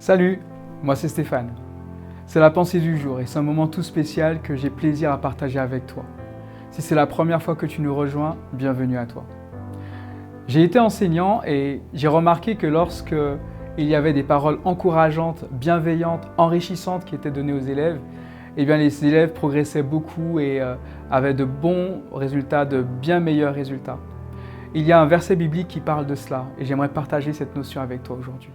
Salut, moi c'est Stéphane. C'est la pensée du jour et c'est un moment tout spécial que j'ai plaisir à partager avec toi. Si c'est la première fois que tu nous rejoins, bienvenue à toi. J'ai été enseignant et j'ai remarqué que lorsque il y avait des paroles encourageantes, bienveillantes, enrichissantes qui étaient données aux élèves, eh bien les élèves progressaient beaucoup et avaient de bons résultats, de bien meilleurs résultats. Il y a un verset biblique qui parle de cela et j'aimerais partager cette notion avec toi aujourd'hui.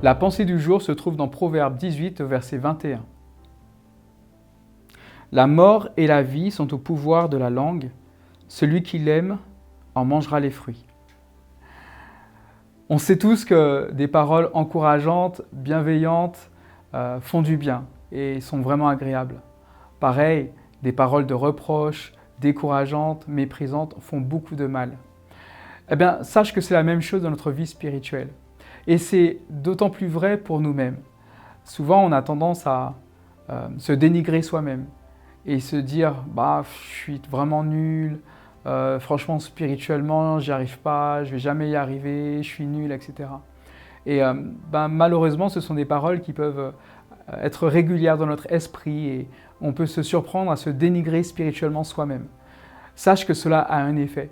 La pensée du jour se trouve dans Proverbe 18, verset 21. La mort et la vie sont au pouvoir de la langue. Celui qui l'aime en mangera les fruits. On sait tous que des paroles encourageantes, bienveillantes, font du bien et sont vraiment agréables. Pareil, des paroles de reproche, décourageantes, méprisantes font beaucoup de mal. Eh bien, sache que c'est la même chose dans notre vie spirituelle. Et c'est d'autant plus vrai pour nous-mêmes. Souvent, on a tendance à se dénigrer soi-même et se dire « je suis vraiment nul, franchement, spirituellement, j'y arrive pas, je vais jamais y arriver, je suis nul, etc. » Et malheureusement, ce sont des paroles qui peuvent être régulières dans notre esprit et on peut se surprendre à se dénigrer spirituellement soi-même. Sache que cela a un effet.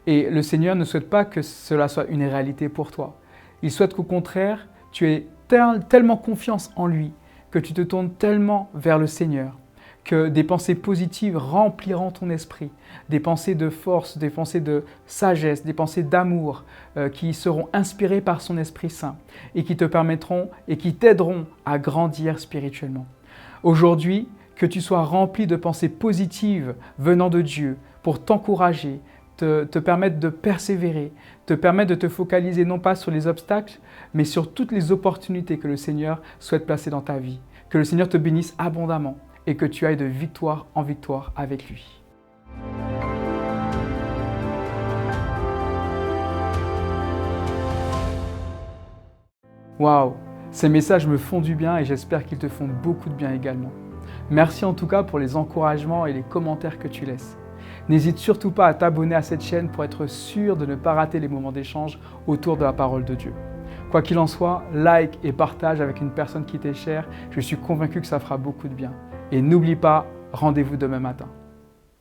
Et le Seigneur ne souhaite pas que cela soit une réalité pour toi. Il souhaite qu'au contraire, tu aies tellement confiance en lui, que tu te tournes tellement vers le Seigneur, que des pensées positives rempliront ton esprit, des pensées de force, des pensées de sagesse, des pensées d'amour qui seront inspirées par son Esprit Saint et qui te permettront et qui t'aideront à grandir spirituellement. Aujourd'hui, que tu sois rempli de pensées positives venant de Dieu pour t'encourager, te permettre de persévérer, te permettre de te focaliser non pas sur les obstacles, mais sur toutes les opportunités que le Seigneur souhaite placer dans ta vie. Que le Seigneur te bénisse abondamment et que tu ailles de victoire en victoire avec lui. Waouh! Ces messages me font du bien et j'espère qu'ils te font beaucoup de bien également. Merci en tout cas pour les encouragements et les commentaires que tu laisses. N'hésite surtout pas à t'abonner à cette chaîne pour être sûr de ne pas rater les moments d'échange autour de la parole de Dieu. Quoi qu'il en soit, like et partage avec une personne qui t'est chère, je suis convaincu que ça fera beaucoup de bien. Et n'oublie pas, rendez-vous demain matin.